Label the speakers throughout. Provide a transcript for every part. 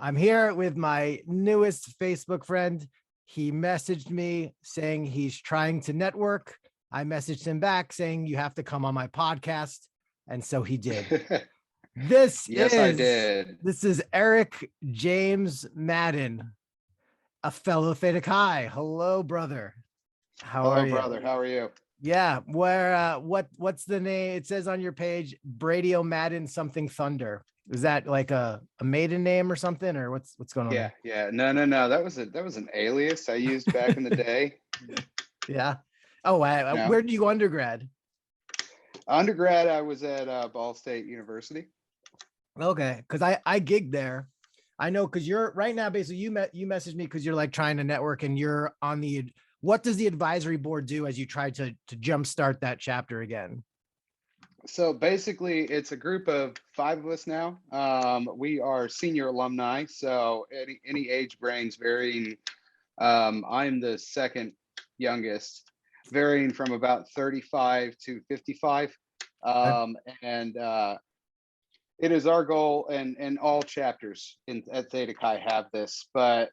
Speaker 1: I'm here with my newest Facebook friend. He messaged me saying he's trying to network. I messaged him back saying you have to come on my podcast, and so he did. This
Speaker 2: Yes, I
Speaker 1: is
Speaker 2: did.
Speaker 1: this is Eric James Madden, a fellow Theta Chi. Hello, brother. How
Speaker 2: Hello,
Speaker 1: are you?
Speaker 2: brother. How are you?
Speaker 1: Yeah, what's the name? It says on your page, Brady O'Madden something Thunder. Is that like a maiden name or something, or what's going on
Speaker 2: Yeah,
Speaker 1: there?
Speaker 2: yeah. No. That was an alias I used back in the day.
Speaker 1: Yeah. Oh,
Speaker 2: You know,
Speaker 1: where did you go undergrad?
Speaker 2: undergrad, I was at Ball State University.
Speaker 1: Okay, because I gigged there. I know because you're right now. Basically, you messaged me because you're like trying to network and you're on the. What does the advisory board do as you try to jumpstart that chapter again?
Speaker 2: So basically, it's a group of five of us now. We are senior alumni, so any age range varying. I'm the second youngest, varying from about 35 to 55.
Speaker 1: Okay.
Speaker 2: And It is our goal, and all chapters at Theta Chi have this, but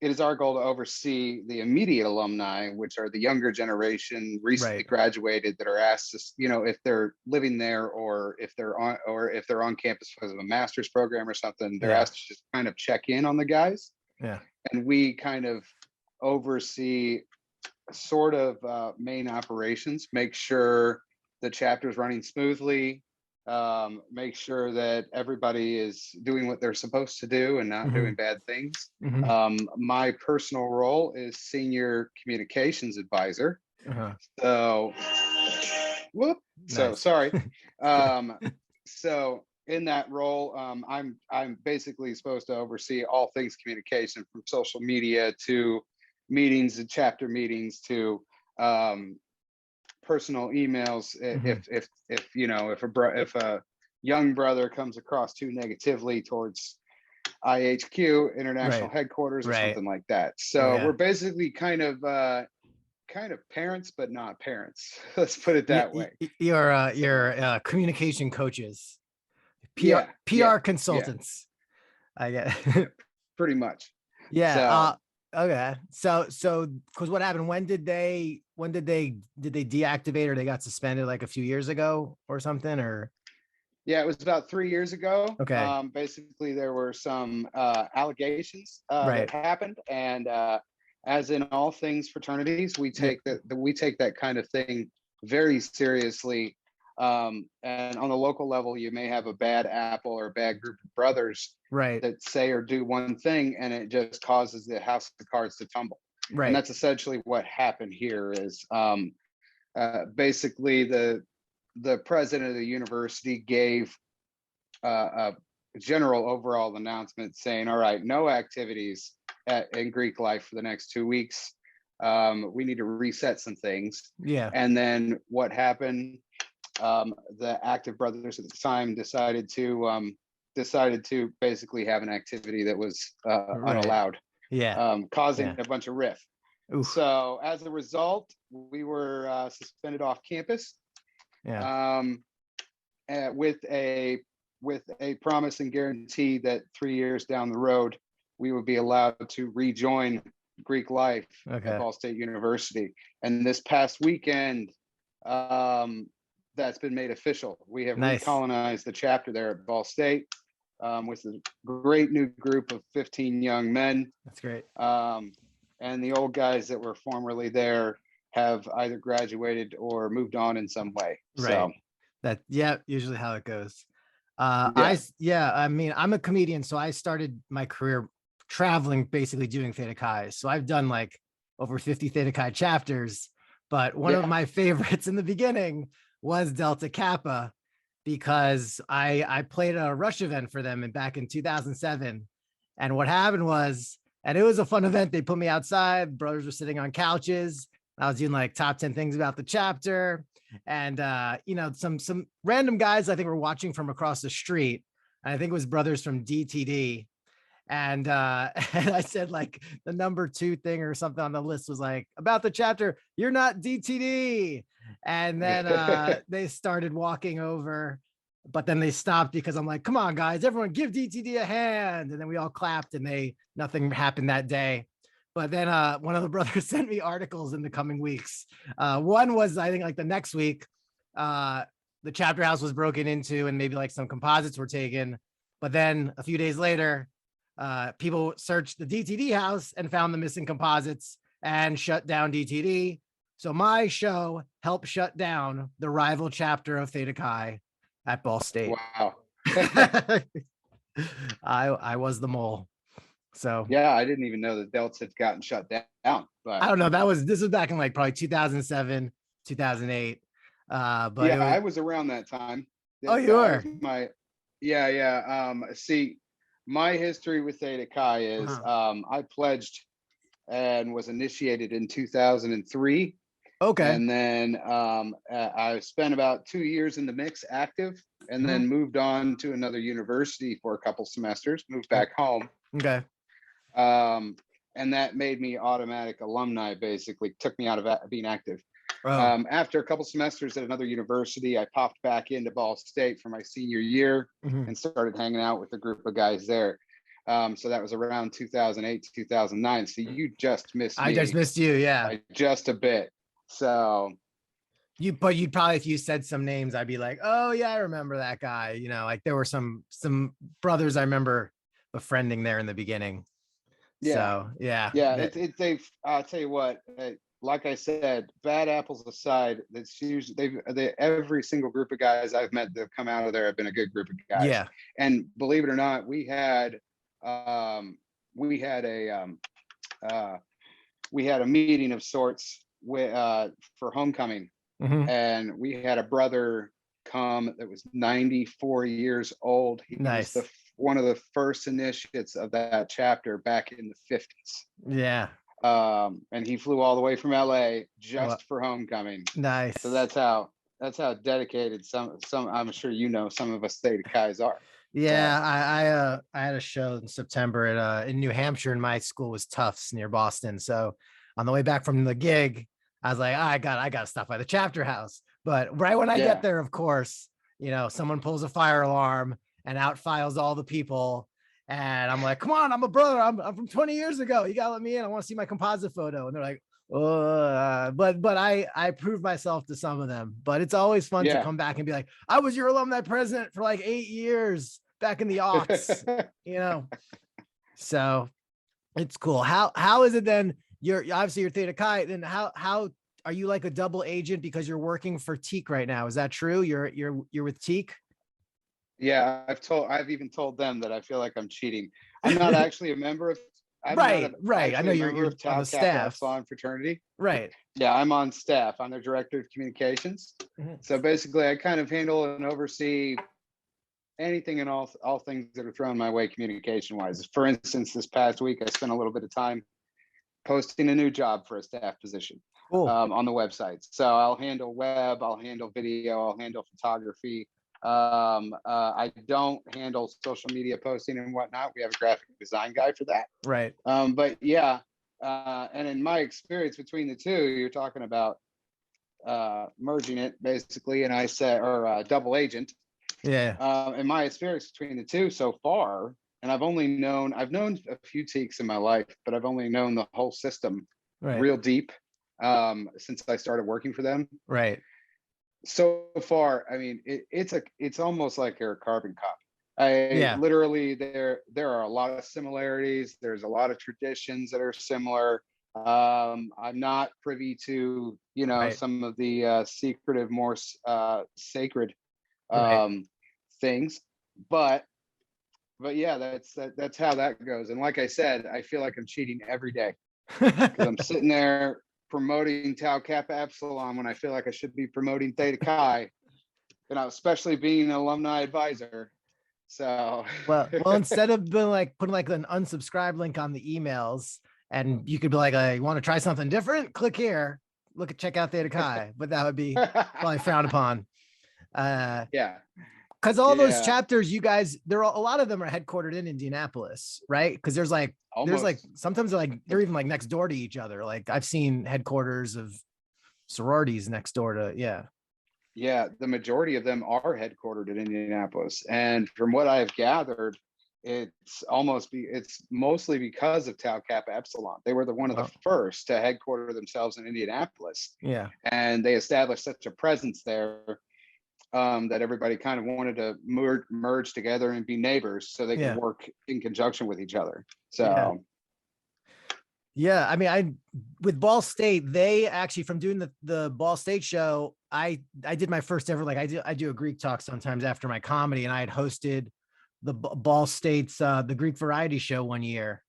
Speaker 2: it is our goal to oversee the immediate alumni, which are the younger generation, recently
Speaker 1: Right.
Speaker 2: graduated, that are asked to, if they're living there or if they're on campus because of a master's program or something, they're
Speaker 1: Yeah.
Speaker 2: asked to just kind of check in on the guys,
Speaker 1: Yeah.
Speaker 2: and we kind of oversee sort of main operations, make sure the chapter is running smoothly, make sure that everybody is doing what they're supposed to do and not
Speaker 1: Hmm.
Speaker 2: doing bad things.
Speaker 1: Hmm.
Speaker 2: My personal role is senior communications advisor.
Speaker 1: Uh-huh.
Speaker 2: So, whoop. So
Speaker 1: Nice.
Speaker 2: sorry.
Speaker 1: It's good.
Speaker 2: Um, so in that role, I'm basically supposed to oversee all things communication, from social media to meetings and chapter meetings to personal emails.
Speaker 1: Mhm.
Speaker 2: If a young brother comes across too negatively towards IHQ, international
Speaker 1: Right.
Speaker 2: headquarters, or
Speaker 1: Right.
Speaker 2: something like that.
Speaker 1: Oh
Speaker 2: So we're
Speaker 1: yeah.
Speaker 2: basically kind of parents, but not parents. Let's put it that way.
Speaker 1: Your communication coaches,
Speaker 2: Yeah,
Speaker 1: PR
Speaker 2: yeah,
Speaker 1: consultants. I get.
Speaker 2: pretty much.
Speaker 1: Yeah.
Speaker 2: So
Speaker 1: Okay. So because what happened? Did they deactivate or they got suspended like a few years ago or something? Or
Speaker 2: yeah, it was about 3 years ago.
Speaker 1: okay.
Speaker 2: Basically, there were some allegations that
Speaker 1: Right.
Speaker 2: happened, and as in all things fraternities, we
Speaker 1: Yeah.
Speaker 2: take we take that kind of thing very seriously. And on the local level, you may have a bad apple or a bad group of brothers
Speaker 1: Right.
Speaker 2: that say or do one thing, and it just causes the house of cards to tumble. And
Speaker 1: Right.
Speaker 2: that's essentially what happened here. Is basically the president of the university gave a general overall announcement saying, all right, no activities in Greek life for the next 2 weeks. We need to reset some things.
Speaker 1: Yeah.
Speaker 2: And then what happened? The active brothers at the time decided to basically have an activity that was
Speaker 1: Right.
Speaker 2: unallowed,
Speaker 1: Yeah.
Speaker 2: causing
Speaker 1: Yeah.
Speaker 2: a bunch of riff.
Speaker 1: Oof.
Speaker 2: So as a result, we were suspended off campus,
Speaker 1: Yeah.
Speaker 2: um, with a promise and guarantee that 3 years down the road, we would be allowed to rejoin Greek life at
Speaker 1: Okay.
Speaker 2: Ball State University. And this past weekend, that's been made official. We have
Speaker 1: Nice.
Speaker 2: recolonized the chapter there at Ball State, with a great new group of 15 young men.
Speaker 1: That's great.
Speaker 2: And the old guys that were formerly there have either graduated or moved on in some way.
Speaker 1: Right.
Speaker 2: So
Speaker 1: That yeah, usually how it goes.
Speaker 2: yeah,
Speaker 1: I mean, I'm a comedian, so I started my career traveling, basically doing Theta Chi. So I've done like over 50 Theta Chi chapters, but one of
Speaker 2: yeah.
Speaker 1: my favorites in the beginning was Delta Kappa because I played a rush event for them back in 2007. And what happened was, and it was a fun event. They put me outside, brothers were sitting on couches. I was doing like top 10 things about the chapter. And some random guys I think were watching from across the street. I think it was brothers from DTD. And and I said like the number 2 thing or something on the list was like about the chapter, you're not DTD. And then they started walking over but then they stopped because I'm like, come on, guys, everyone give DTD a hand. And then we all clapped and nothing happened that day. But then one of the brothers sent me articles in the coming weeks. One was, I think, like the next week, the chapter house was broken into and maybe like some composites were taken. But then a few days later, people searched the DTD house and found the missing composites and shut down DTD. So my show helped shut down the rival chapter of Theta Chi at Ball State.
Speaker 2: Wow.
Speaker 1: I was the mole. So
Speaker 2: yeah, I didn't even know that Delts had gotten shut down. But
Speaker 1: I don't know. This was back in like probably 2007, 2008. But
Speaker 2: yeah, I was around that time.
Speaker 1: Oh, you were?
Speaker 2: Yeah. See, my history with Theta Chi is I pledged and was initiated in 2003.
Speaker 1: Okay.
Speaker 2: And then I spent about 2 years in the mix active, and then moved on to another university for a couple semesters, moved back home.
Speaker 1: Okay.
Speaker 2: And that made me automatic alumni, basically took me out of being active. After a couple semesters at another university, I popped back into Ball State for my senior year and started hanging out with a group of guys there. So that was around 2008 to 2009. So you just missed me.
Speaker 1: I just missed you. Yeah.
Speaker 2: Just a bit. So
Speaker 1: you'd probably, if you said some names, I'd be like, oh yeah, I remember that guy. You know, like there were some brothers I remember befriending there in the beginning.
Speaker 2: Yeah.
Speaker 1: So yeah.
Speaker 2: They've I'll tell you what, like I said, bad apples aside, that's usually every single group of guys I've met that have come out of there have been a good group of guys.
Speaker 1: Yeah.
Speaker 2: And believe it or not, we had a meeting of sorts for homecoming, and we had a brother come that was 94 years old. He was one of the first initiates of that chapter back in the 50s.
Speaker 1: Yeah.
Speaker 2: And he flew all the way from LA just for homecoming.
Speaker 1: Nice.
Speaker 2: So that's how dedicated some I'm sure some of us Theta Chi's are.
Speaker 1: Yeah, I had a show in September in New Hampshire, and my school was Tufts near Boston. So on the way back from the gig, I was like, I got to stop by the chapter house. But right when I get there, of course, someone pulls a fire alarm and out files all the people. And I'm like, come on, I'm a brother. I'm from 20 years ago. You gotta let me in. I want to see my composite photo. And they're like, but I proved myself to some of them. But it's always fun to come back and be like, I was your alumni president for like 8 years back in the aughts, So it's cool. How is it then? You're Theta Chi. Then how are you like a double agent because you're working for Teak right now? Is that true? You're with Teak?
Speaker 2: Yeah, I've even told them that I feel like I'm cheating. I'm not actually a member of.
Speaker 1: Right. I know you're on the staff.
Speaker 2: On fraternity.
Speaker 1: Right.
Speaker 2: Yeah, I'm on staff. I'm their director of communications. So basically, I kind of handle and oversee anything and all things that are thrown my way communication wise. For instance, this past week, I spent a little bit of time posting a new job for a staff position on the website. So I'll handle web, I'll handle video, I'll handle photography. I don't handle social media posting and whatnot. We have a graphic design guy for that.
Speaker 1: Right.
Speaker 2: But yeah, and in my experience between the two, you're talking about merging it basically, and I said, or double agent.
Speaker 1: Yeah.
Speaker 2: In my experience between the two so far, and I've known a few Teaks in my life, but I've only known the whole system real deep since I started working for them.
Speaker 1: Right.
Speaker 2: So far, I mean, it's almost like a carbon copy. Literally, there are a lot of similarities. There's a lot of traditions that are similar. I'm not privy to some of the secretive, more sacred things, but yeah, that's how that goes. And like I said, I feel like I'm cheating every day because I'm sitting there promoting Tau Kappa Epsilon when I feel like I should be promoting Theta Chi, especially being an alumni advisor. So
Speaker 1: well, instead of putting like an unsubscribe link on the emails, and you could be like, you want to try something different? Click here. Check out Theta Chi, but that would be probably frowned upon. Because all those chapters, you guys, a lot of them are headquartered in Indianapolis, right? Because there's sometimes they're even like next door to each other. Like I've seen headquarters of sororities next door to
Speaker 2: Yeah, the majority of them are headquartered in Indianapolis, and from what I've gathered, it's mostly because of Tau Kappa Epsilon. They were the one of the
Speaker 1: Well,
Speaker 2: first to headquarter themselves in Indianapolis,
Speaker 1: yeah,
Speaker 2: and they established such a presence there, that everybody kind of wanted to merge together and be neighbors so they could
Speaker 1: yeah,
Speaker 2: work in conjunction with each other.
Speaker 1: yeah.
Speaker 2: So
Speaker 1: Yeah, I mean, with Ball State, they actually from doing the Ball State show, I did my first ever, like I do a Greek talk sometimes after my comedy, and I had hosted the Ball State's the Greek variety show one year.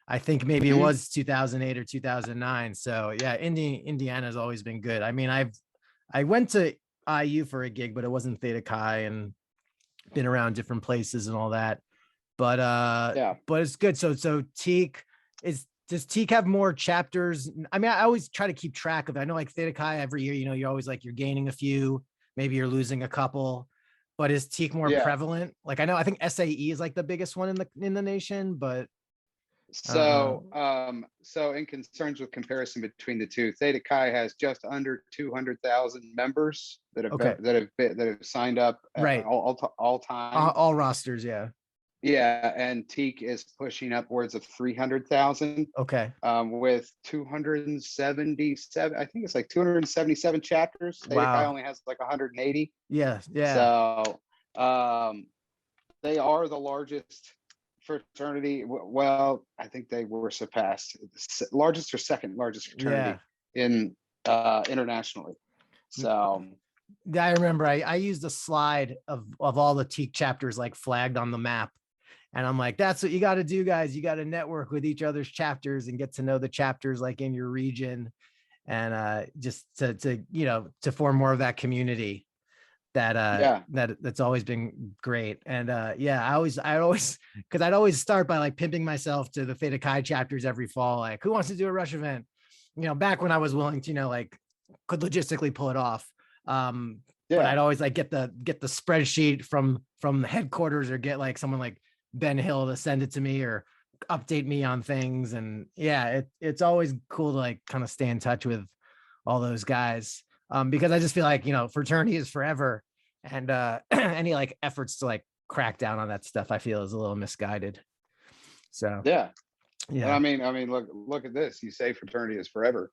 Speaker 1: I think maybe it
Speaker 2: mhm,
Speaker 1: was 2008 or 2009. So yeah, Indiana has always been good. I mean, I went to IU for a gig, but it wasn't Theta Chi, and been around different places and all that.
Speaker 2: yeah.
Speaker 1: But it's good. So Teak is does Teak have more chapters? I mean, I always try to keep track of it. I know like Theta Chi every year, you're always like you're gaining a few, maybe you're losing a couple. But is Teak more
Speaker 2: Yeah.
Speaker 1: prevalent? Like I think SAE is like the biggest one in the nation, but uh
Speaker 2: So in concerns with comparison between the two, Theta Chi has just under 200,000 members
Speaker 1: okay.
Speaker 2: that have signed up,
Speaker 1: Right.
Speaker 2: all time.
Speaker 1: All rosters, yeah.
Speaker 2: Yeah, and Teak is pushing upwards of 300,000,
Speaker 1: Okay.
Speaker 2: with 277. I think it's like 277 chapters. Theta Chi
Speaker 1: Wow.
Speaker 2: only has like 180.
Speaker 1: Yeah, yeah.
Speaker 2: So um, they are the largest fraternity. Well, I think they were surpassed. Largest or second largest
Speaker 1: Yeah.
Speaker 2: fraternity in internationally. So
Speaker 1: Yeah, I remember I used a slide of all the Teak chapters like flagged on the map. And I'm like, that's what you got to do, guys. You got to network with each other's chapters and get to know the chapters like in your region, and just to form more of that community
Speaker 2: yeah,
Speaker 1: that's always been great. And yeah, I always because I'd always start by like pimping myself to the Theta Chi chapters every fall. Like, who wants to do a rush event? Back when I was willing to, like could logistically pull it off. But
Speaker 2: yeah,
Speaker 1: I'd always like get the spreadsheet from the headquarters, or get like someone like Ben Hill to send it to me or update me on things. And yeah, it's always cool to like kind of stay in touch with all those guys. Because I just feel like, fraternity is forever. And any like efforts to like crack down on that stuff, I feel is a little misguided. So
Speaker 2: yeah. And
Speaker 1: yeah,
Speaker 2: I mean, look at this. You say fraternity is forever.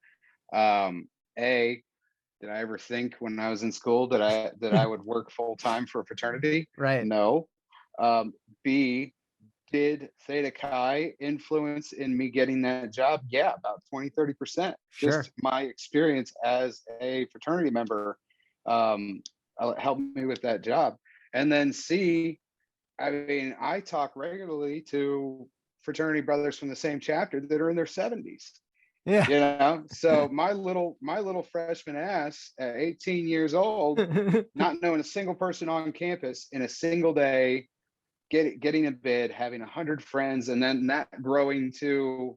Speaker 2: Um, a Did I ever think when I was in school that I would work full time for a fraternity?
Speaker 1: right.
Speaker 2: No. B, did Theta Chi influence in me getting that job? Yeah, about 20-30%.
Speaker 1: Sure.
Speaker 2: Just my experience as a fraternity member helped me with that job. And then C, I mean, I talk regularly to fraternity brothers from the same chapter that are in their 70s.
Speaker 1: Yeah.
Speaker 2: So my little freshman ass at 18 years old, not knowing a single person on campus in a single day, getting in bed, having 100 friends, and then that growing to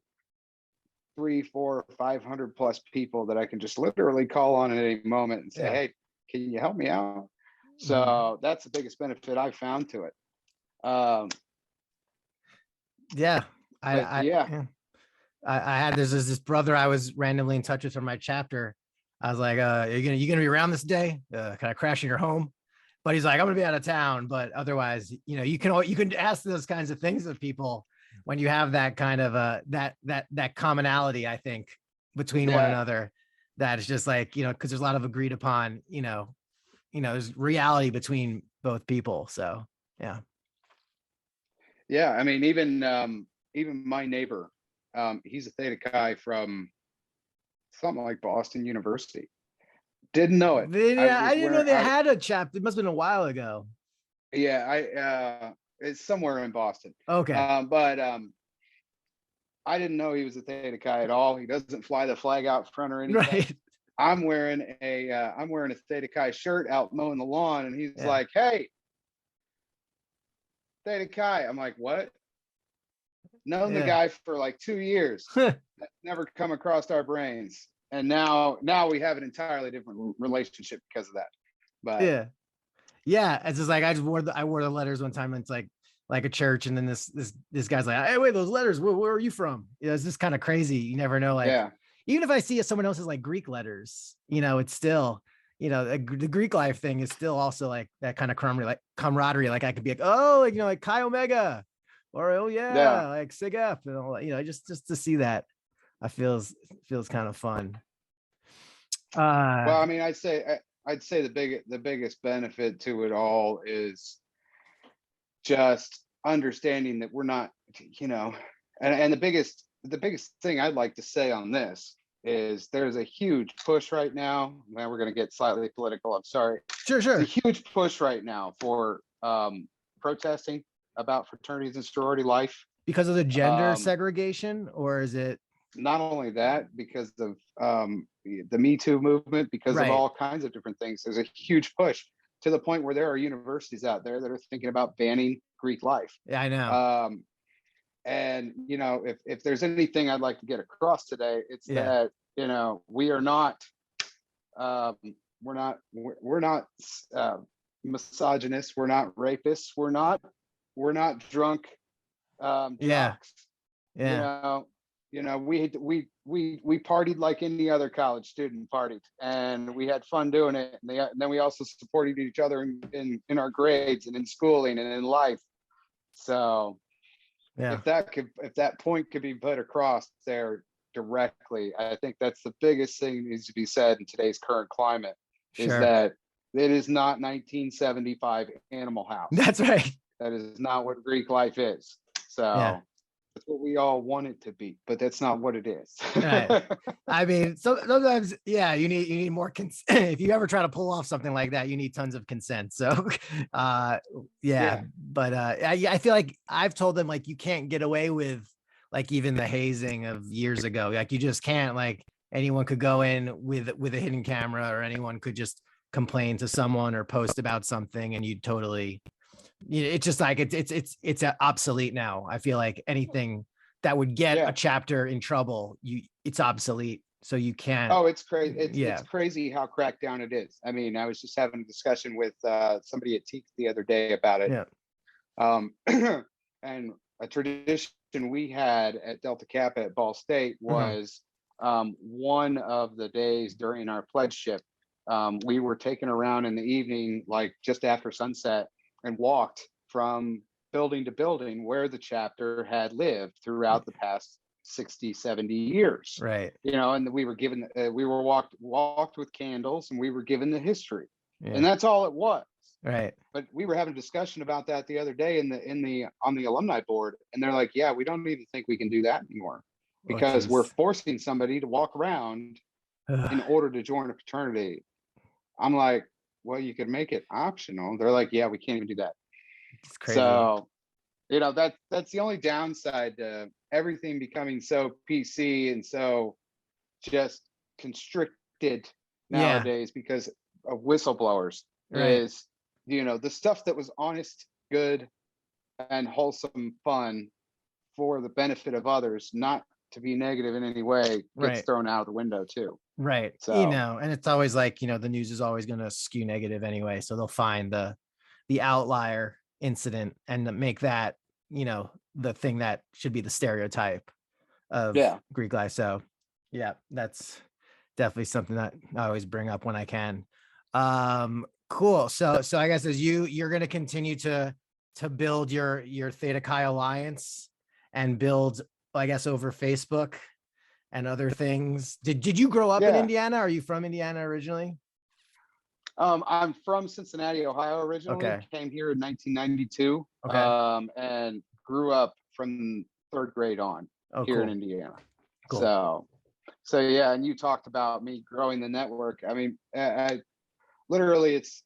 Speaker 2: 3, 4, 500 plus people that I can just literally call on at any moment and say,
Speaker 1: Yeah.
Speaker 2: hey, can you help me out?
Speaker 1: Mhm.
Speaker 2: So that's the biggest benefit I've found to it. Um,
Speaker 1: Yeah. I,
Speaker 2: but
Speaker 1: I,
Speaker 2: yeah,
Speaker 1: yeah. I had this brother I was randomly in touch with from my chapter. I was like, you gonna be around this day? Can I crash in your home? But he's like, I'm gonna be out of town. But otherwise, you can ask those kinds of things of people when you have that kind of that commonality, I think, between one
Speaker 2: yeah,
Speaker 1: another. That is just like, because there's a lot of agreed upon, there's reality between both people. So yeah.
Speaker 2: yeah. I mean, even my neighbor, he's a Theta Chi from something like Boston University. Didn't know it.
Speaker 1: Yeah, I didn't know they had a chapter. It must have been a while ago.
Speaker 2: Yeah, it's somewhere in Boston.
Speaker 1: Okay.
Speaker 2: But I didn't know he was a Theta Chi at all. He doesn't fly the flag out front or anything.
Speaker 1: Right.
Speaker 2: I'm wearing a Theta Chi shirt out mowing the lawn, and he's
Speaker 1: Yeah.
Speaker 2: like, "Hey, Theta Chi." I'm like, "What?" Known the
Speaker 1: Yeah.
Speaker 2: guy for like 2 years. Never come across our brains, and now we have an entirely different relationship because of that. But
Speaker 1: Yeah. Yeah. It's just like I wore the letters one time, and it's like a church, and then this guy's like, hey, wait, those letters, where are you from? It's just kind of crazy. You never know. Like,
Speaker 2: yeah,
Speaker 1: even if I see someone else's like Greek letters, it's still, the Greek life thing is still also like that kind of camaraderie. Like I could be like, oh, like, like Chi Omega, or oh
Speaker 2: Yeah.
Speaker 1: yeah, like Sig F, and all that, just to see that, I feels kind of fun.
Speaker 2: Well, I mean, I'd say the biggest benefit to it all is just understanding that we're not, you know, and the biggest thing I'd like to say on this is there's a huge push right now. Now we're going to get slightly political. I'm sorry.
Speaker 1: Sure,
Speaker 2: It's a
Speaker 1: sure.
Speaker 2: huge push right now for protesting about fraternities and sorority life.
Speaker 1: Because of the gender
Speaker 2: Um,
Speaker 1: segregation, or is it
Speaker 2: Not only that, because of the Me Too movement, because of
Speaker 1: right?
Speaker 2: all kinds of different things, there's a huge push to the point where there are universities out there that are thinking about banning Greek life.
Speaker 1: Yeah, I know.
Speaker 2: Um, and if there's anything I'd like to get across today, it's
Speaker 1: Yeah,
Speaker 2: that we are not um, we're not misogynists, we're not rapists, we're not drunk
Speaker 1: yeah,
Speaker 2: jocks. you
Speaker 1: yeah.
Speaker 2: know we partied like any other college student partied, and we had fun doing it, and then we also supported each other in our grades and in schooling and in life. So
Speaker 1: Yeah,
Speaker 2: if that point could be put across there directly, I think that's the biggest thing that needs to be said in today's current climate, is
Speaker 1: sure.
Speaker 2: that it is not 1975 Animal House.
Speaker 1: That's right.
Speaker 2: That is not what Greek life is.
Speaker 1: Yeah.
Speaker 2: So that's what we all want it to be, but that's not what it is.
Speaker 1: Right. I mean, sometimes, yeah, you need more if you ever try to pull off something like that, you need tons of consent. So, yeah,
Speaker 2: Yeah.
Speaker 1: but I feel like I've told them like you can't get away with like even the hazing of years ago. Like you just can't. Like anyone could go in with a hidden camera, or anyone could just complain to someone or post about something, and you'd totally. It's just like it's obsolete now. I feel like anything that would get a
Speaker 2: Yeah.
Speaker 1: chapter in trouble, it's obsolete. So you can't.
Speaker 2: Oh, it's crazy. It's
Speaker 1: Yeah.
Speaker 2: crazy how cracked down it is. I mean, I was just having a discussion with somebody at Teak the other day about it.
Speaker 1: Yeah.
Speaker 2: Um, and a tradition we had at Delta Kappa at Ball State
Speaker 1: Mhm.
Speaker 2: was one of the days during our pledgeship. We were taken around in the evening, like just after sunset, and walked from building to building where the chapter had lived throughout the past 60, 70 years.
Speaker 1: Right.
Speaker 2: And we were given, we were walked with candles, and we were given the history. And
Speaker 1: Yeah.
Speaker 2: that's all it was.
Speaker 1: Right.
Speaker 2: But we were having a discussion about that the other day on the alumni board, and they're like, yeah, we don't even think we can do that anymore,
Speaker 1: Which
Speaker 2: because we're
Speaker 1: is
Speaker 2: forcing somebody to walk around in
Speaker 1: ugh,
Speaker 2: order to join a fraternity. I'm like, well, you could make it optional. They're like, yeah, we can't even do that.
Speaker 1: it's crazy.
Speaker 2: So that's the only downside to everything becoming so PC and so just constricted
Speaker 1: Yeah.
Speaker 2: nowadays because of whistleblowers,
Speaker 1: Right.
Speaker 2: is the stuff that was honest, good, and wholesome fun for the benefit of others, not to be negative in any way, gets
Speaker 1: Right.
Speaker 2: thrown out of the window too.
Speaker 1: Right.
Speaker 2: So
Speaker 1: And it's always like, the news is always going to skew negative anyway. So they'll find the outlier incident and make that, the thing that should be the stereotype of
Speaker 2: yeah.
Speaker 1: Greek life. So yeah, that's definitely something that I always bring up when I can. Cool. So I guess as you're going to continue to build your Theta Chi alliance and build, I guess, over Facebook and other things. Did you grow up in
Speaker 2: Yeah.
Speaker 1: Indiana? Are you from Indiana originally?
Speaker 2: I'm from Cincinnati, Ohio originally,
Speaker 1: Okay.
Speaker 2: came here in 1992,
Speaker 1: Okay.
Speaker 2: and grew up from third grade on
Speaker 1: Oh,
Speaker 2: here in
Speaker 1: cool.
Speaker 2: Indiana.
Speaker 1: Cool.
Speaker 2: So yeah, and you talked about me growing the network. I mean, literally, it's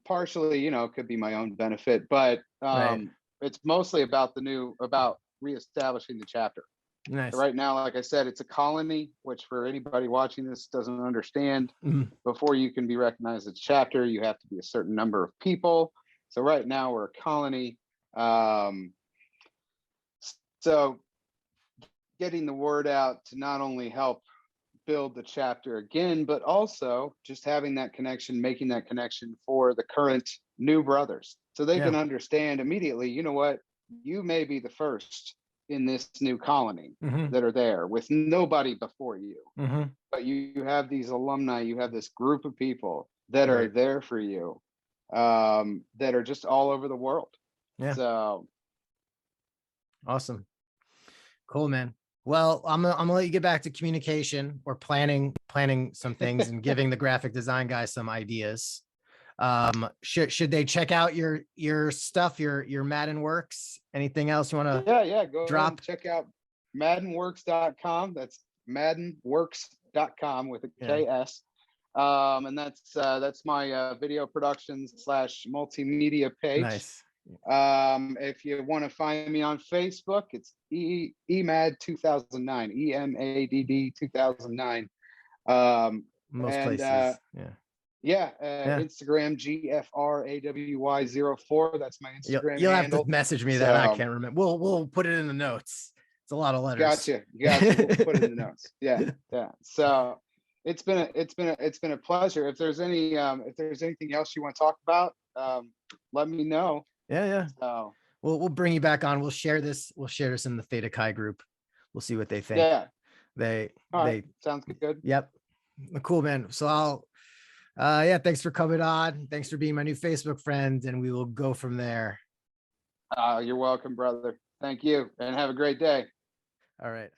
Speaker 2: partially, could be my own benefit, but
Speaker 1: Right.
Speaker 2: it's mostly about reestablishing the chapter.
Speaker 1: Nice.
Speaker 2: Right now, like I said, it's a colony, which for anybody watching this doesn't understand,
Speaker 1: Mhm.
Speaker 2: before you can be recognized as a chapter, you have to be a certain number of people. So right now we're a colony. Um, so getting the word out to not only help build the chapter again, but also just having that connection, making that connection for the current new brothers, so they
Speaker 1: Yeah.
Speaker 2: can understand immediately, you know what, you may be the first in this new colony
Speaker 1: Mhm,
Speaker 2: that are there with nobody before you.
Speaker 1: mhm.
Speaker 2: But you have these alumni, you have this group of people that are
Speaker 1: Right.
Speaker 2: there for you, that are just all over the world.
Speaker 1: Yeah.
Speaker 2: So
Speaker 1: Awesome. Cool, man. Well, I'm gonna let you get back to communication or planning some things and giving the graphic design guys some ideas. Should they check out your stuff, your Madden works? Anything else you want to
Speaker 2: yeah, go ahead
Speaker 1: drop?
Speaker 2: and check out maddenworks.com. That's maddenworks.com with a
Speaker 1: Yeah,
Speaker 2: KS. And that's my video productions slash multimedia page.
Speaker 1: nice.
Speaker 2: If you want to find me on Facebook, it's EMAD 2009, EMADD 2009.
Speaker 1: Most
Speaker 2: And
Speaker 1: places. Yeah,
Speaker 2: yeah,
Speaker 1: yeah.
Speaker 2: Instagram GFRAWY04. That's my Instagram
Speaker 1: You'll have to
Speaker 2: handle.
Speaker 1: message me that. I
Speaker 2: So
Speaker 1: can't remember. We'll put it in the notes. It's a lot of letters.
Speaker 2: gotcha. We'll put it in the notes. Yeah. So it's been a pleasure. If there's anything else you want to talk about, let me know.
Speaker 1: Yeah, yeah.
Speaker 2: So
Speaker 1: We'll bring you back on. We'll share this. We'll share this in the Theta Chi group. We'll see what they think.
Speaker 2: yeah.
Speaker 1: They
Speaker 2: All right.
Speaker 1: they
Speaker 2: Sounds good.
Speaker 1: Yep. Cool, man. So yeah, thanks for coming on. Thanks for being my new Facebook friend, and we will go from there.
Speaker 2: You're welcome, brother. Thank you, and have a great day.
Speaker 1: All right.